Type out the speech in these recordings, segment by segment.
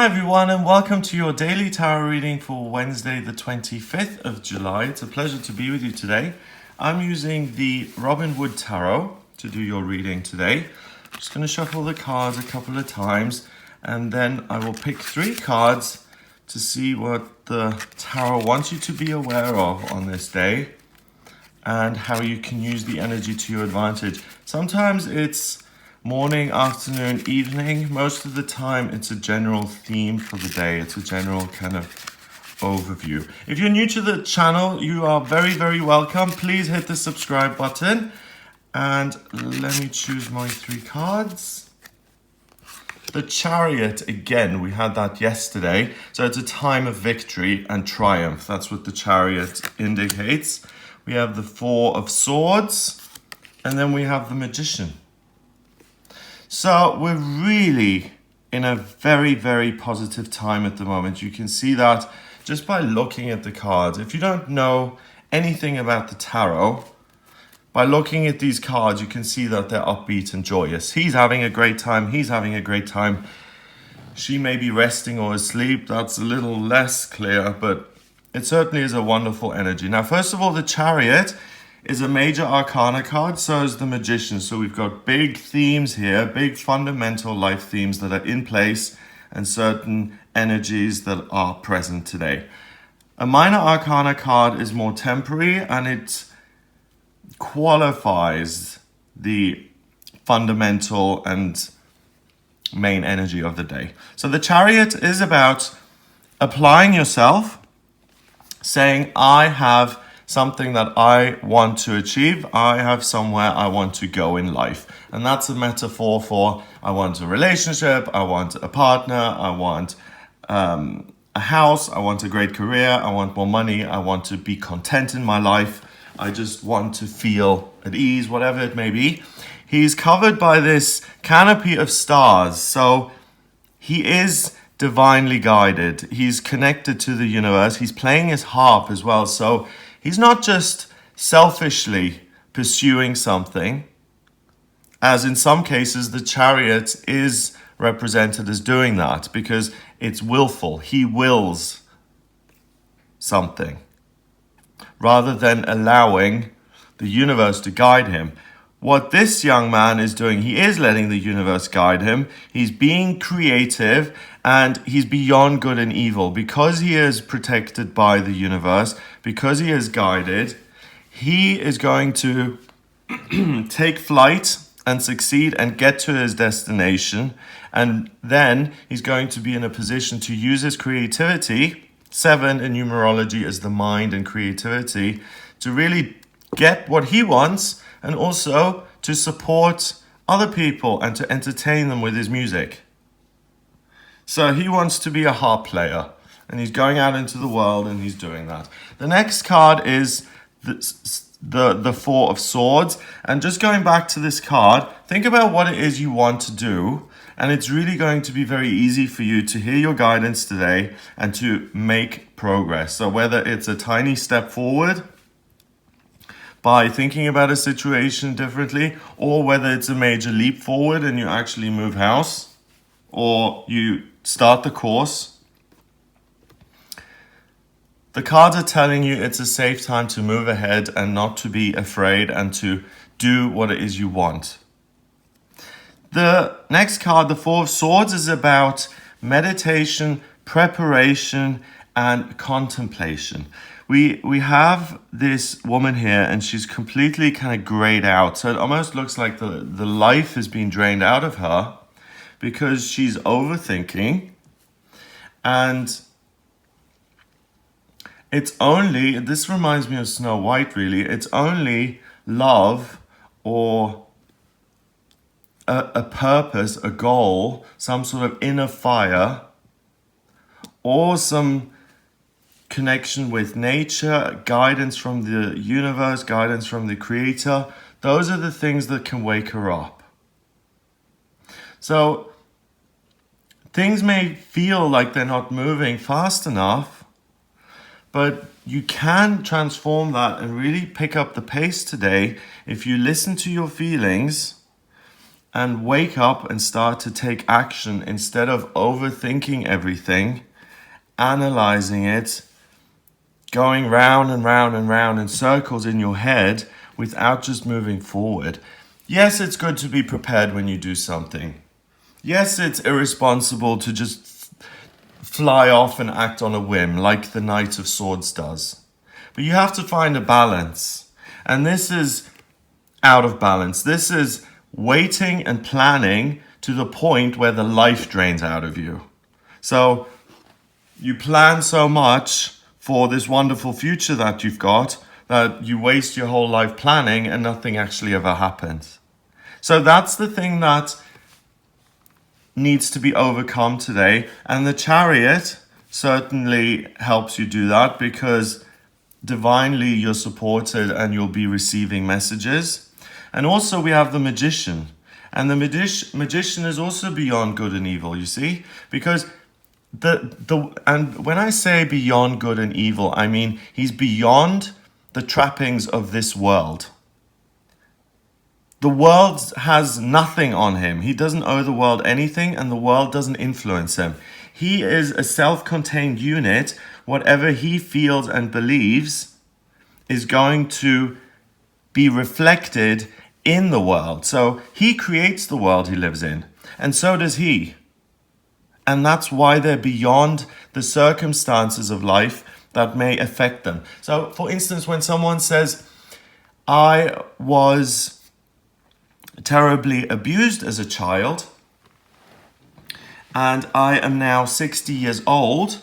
Hi everyone and welcome to your daily tarot reading for Wednesday the 25th of July. It's a pleasure to be with you today. I'm using the Robin Wood Tarot to do your reading today. I'm just going to shuffle the cards a couple of times and then I will pick 3 cards to see what the tarot wants you to be aware of on this day and how you can use the energy to your advantage. Sometimes it's morning, afternoon, evening. Most of the time it's a general theme for the day. It's a general kind of overview. If you're new to the channel, you are very welcome. Please hit the subscribe button and let me choose my 3 cards. The Chariot, again, we had that yesterday. So it's a time of victory and triumph. That's what the Chariot indicates. We have the 4 of Swords and then we have the Magician. So we're really in a very positive time at the moment. You can see that just by looking at the cards. If you don't know anything about the tarot, by looking at these cards, you can see that they're upbeat and joyous. He's having a great time. He's having a great time. She may be resting or asleep. That's a little less clear, but it certainly is a wonderful energy. Now, first of all, the Chariot is a major arcana card, so is the Magician. So we've got big themes here, big fundamental life themes that are in place and certain energies that are present today. A minor arcana card is more temporary and it qualifies the fundamental and main energy of the day. So the Chariot is about applying yourself, saying, I have something that I want to achieve. I have somewhere I want to go in life. And that's a metaphor for I want a relationship, I want a partner, I want a house, I want a great career, I want more money, I want to be content in my life. I just want to feel at ease, whatever it may be. He's covered by this canopy of stars. So he is divinely guided. He's connected to the universe. He's playing his harp as well. So he's not just selfishly pursuing something, as in some cases the Chariot is represented as doing that because it's willful. He wills something rather than allowing the universe to guide him. What this young man is doing, he is letting the universe guide him. He's being creative and he's beyond good and evil. Because he is protected by the universe, because he is guided, he is going to take flight and succeed and get to his destination. And then he's going to be in a position to use his creativity, 7 in numerology is the mind and creativity, to really get what he wants and also to support other people and to entertain them with his music. So he wants to be a harp player and he's going out into the world and he's doing that. The next card is the 4 of Swords. And just going back to this card, think about what it is you want to do. And it's really going to be very easy for you to hear your guidance today and to make progress. So whether it's a tiny step forward by thinking about a situation differently, or whether it's a major leap forward and you actually move house, or you start the course. The cards are telling you it's a safe time to move ahead and not to be afraid and to do what it is you want. The next card, the 4 of Swords, is about meditation, preparation, and contemplation. We have this woman here and she's completely kind of grayed out. So it almost looks like the life has been drained out of her because she's overthinking. And it's only, this reminds me of Snow White really, it's only love or a purpose, a goal, some sort of inner fire or some connection with nature, guidance from the universe, guidance from the creator. Those are the things that can wake her up. So things may feel like they're not moving fast enough, but you can transform that and really pick up the pace today if you listen to your feelings and wake up and start to take action instead of overthinking everything, analyzing it, going round and round and round in circles in your head without just moving forward. Yes, it's good to be prepared when you do something. Yes, it's irresponsible to just fly off and act on a whim like the Knight of Swords does. But you have to find a balance. And this is out of balance. This is waiting and planning to the point where the life drains out of you. So you plan so much for this wonderful future that you've got that you waste your whole life planning and nothing actually ever happens. So that's the thing that needs to be overcome today. And the Chariot certainly helps you do that, because divinely you're supported and you'll be receiving messages. And also we have the Magician. And the magician is also beyond good and evil, you see? Because and when I say beyond good and evil, I mean he's beyond the trappings of this world. The world has nothing on him. He doesn't owe the world anything, and the world doesn't influence him. He is a self-contained unit. Whatever he feels and believes is going to be reflected in the world. So he creates the world he lives in, and so does he. And that's why they're beyond the circumstances of life that may affect them. So, for instance, when someone says, I was terribly abused as a child, and I am now 60 years old,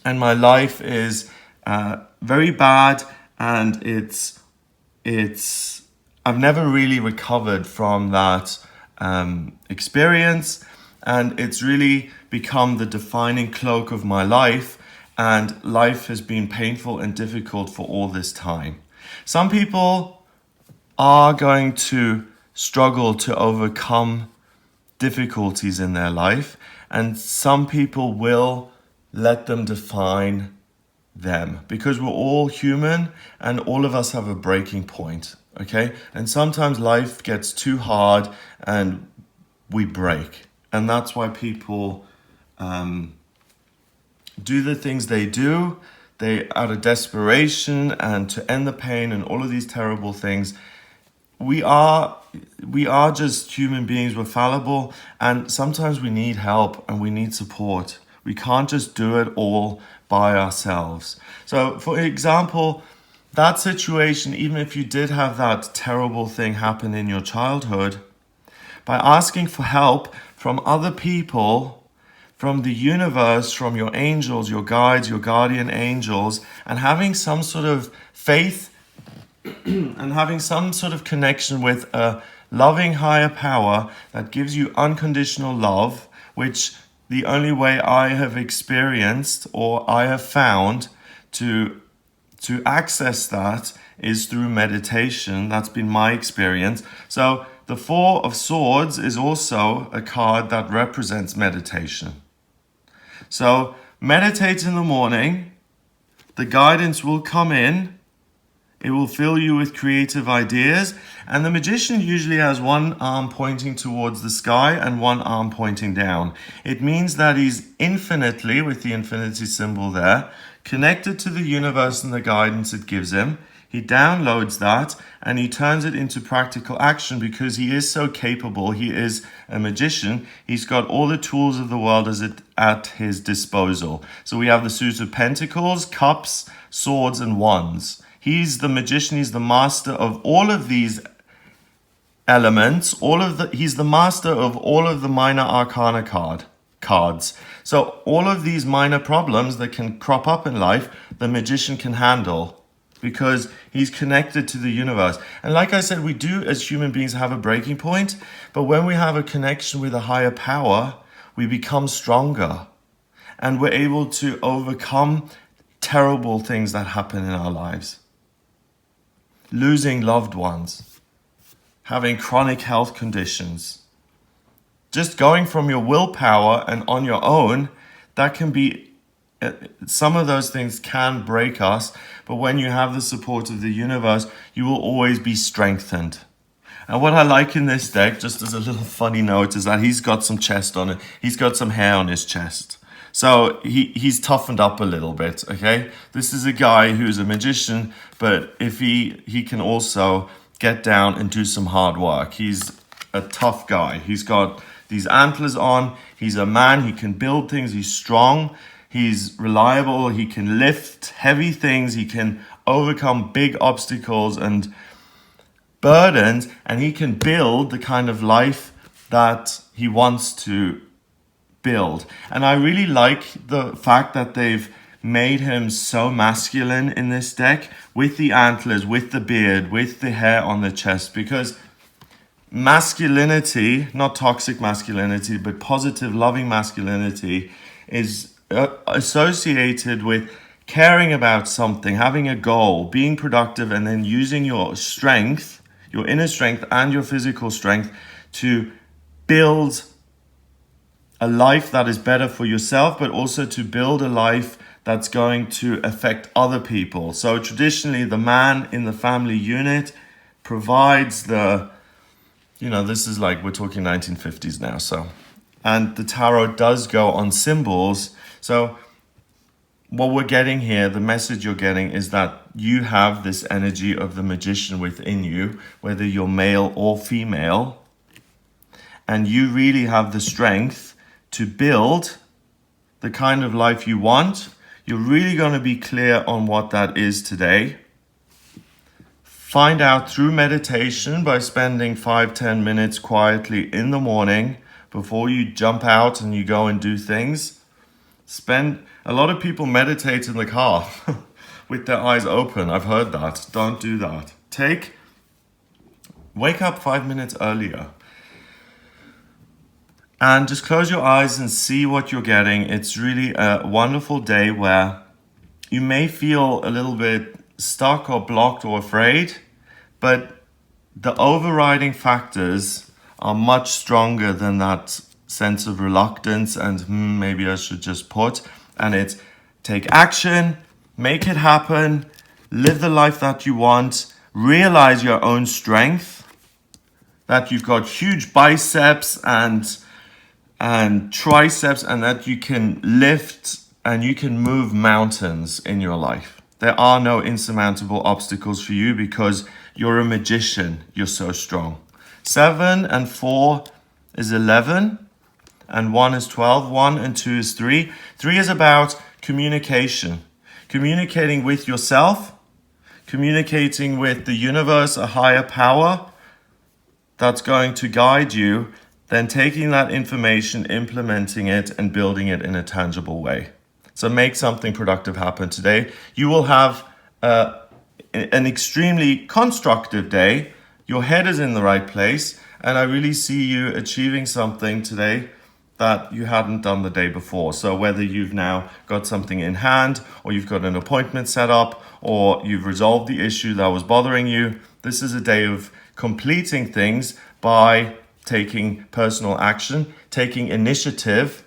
and my life is very bad, and I've never really recovered from that experience, and it's really become the defining cloak of my life, and life has been painful and difficult for all this time. Some people are going to struggle to overcome difficulties in their life, and some people will let them define them, because we're all human and all of us have a breaking point, okay? And sometimes life gets too hard and we break. And that's why people do the things they do. They, out of desperation and to end the pain and all of these terrible things. We are just human beings. We're fallible, and sometimes we need help and we need support. We can't just do it all by ourselves. So, for example, that situation, even if you did have that terrible thing happen in your childhood, by asking for help from other people, from the universe, from your angels, your guides, your guardian angels, and having some sort of faith and having some sort of connection with a loving higher power that gives you unconditional love, which the only way I have experienced or I have found to access that is through meditation. That's been my experience. So the Four of Swords is also a card that represents meditation. So meditate in the morning, the guidance will come in, it will fill you with creative ideas, and the Magician usually has one arm pointing towards the sky and one arm pointing down. It means that he's infinitely, with the infinity symbol there, connected to the universe and the guidance it gives him. He downloads that and he turns it into practical action because he is so capable. He is a magician. He's got all the tools of the world at his disposal. So we have the suit of pentacles, cups, swords, and wands. He's the magician. He's the master of all of these elements. He's the master of all of the minor arcana cards. So all of these minor problems that can crop up in life, the magician can handle, because he's connected to the universe. And like I said, we do as human beings have a breaking point, but when we have a connection with a higher power, we become stronger and we're able to overcome terrible things that happen in our lives. Losing loved ones, having chronic health conditions, just going from your willpower and on your own, that can be some of those things can break us, but when you have the support of the universe, you will always be strengthened. And what I like in this deck, just as a little funny note, is that he's got some chest on it. He's got some hair on his chest. So he's toughened up a little bit, okay? This is a guy who's a magician, but if he can also get down and do some hard work. He's a tough guy. He's got these antlers on. He's a man. He can build things. He's strong. He's reliable. He can lift heavy things. He can overcome big obstacles and burdens, and he can build the kind of life that he wants to build. And I really like the fact that they've made him so masculine in this deck, with the antlers, with the beard, with the hair on the chest, because masculinity, not toxic masculinity, but positive, loving masculinity, is associated with caring about something, having a goal, being productive, and then using your strength, your inner strength and your physical strength to build a life that is better for yourself, but also to build a life that's going to affect other people. So traditionally, the man in the family unit provides the, this is like, we're talking 1950s now. So, and the tarot does go on symbols. So what we're getting here, the message you're getting, is that you have this energy of the magician within you, whether you're male or female, and you really have the strength to build the kind of life you want. You're really going to be clear on what that is today. Find out through meditation by spending 5-10 minutes quietly in the morning before you jump out and you go and do things. A lot of people meditate in the car with their eyes open. I've heard that. Don't do that. Wake up 5 minutes earlier. And just close your eyes and see what you're getting. It's really a wonderful day where you may feel a little bit stuck or blocked or afraid, but the overriding factors are much stronger than that sense of reluctance and maybe I should just put. And it's take action, make it happen, live the life that you want, realize your own strength, that you've got huge biceps and triceps, and that you can lift and you can move mountains in your life. There are no insurmountable obstacles for you because you're a magician. You're so strong. 7 and 4 is 11, and 1 is 12. 1 and 2 is 3. 3 is about communication. Communicating with yourself, communicating with the universe, a higher power that's going to guide you, then taking that information, implementing it, and building it in a tangible way. So make something productive happen today. You will have an extremely constructive day. Your head is in the right place, and I really see you achieving something today that you hadn't done the day before. So whether you've now got something in hand, or you've got an appointment set up, or you've resolved the issue that was bothering you, this is a day of completing things by taking personal action, taking initiative,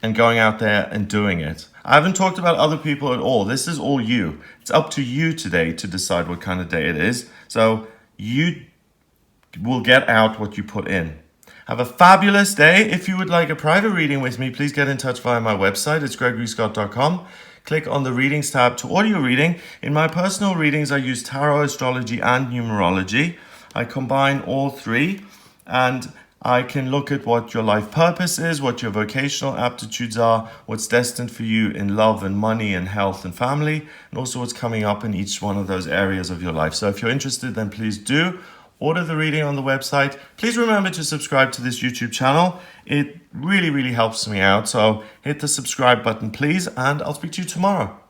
and going out there and doing it. I haven't talked about other people at all. This is all you. It's up to you today to decide what kind of day it is. So you will get out what you put in. Have a fabulous day. If you would like a private reading with me, please get in touch via my website. It's gregoryscott.com. Click on the readings tab to order your reading. In my personal readings, I use tarot, astrology, and numerology. I combine all three, and I can look at what your life purpose is, what your vocational aptitudes are, what's destined for you in love and money and health and family, and also what's coming up in each one of those areas of your life. So if you're interested, then please do order the reading on the website. Please remember to subscribe to this YouTube channel. It really, really helps me out. So hit the subscribe button, please, and I'll speak to you tomorrow.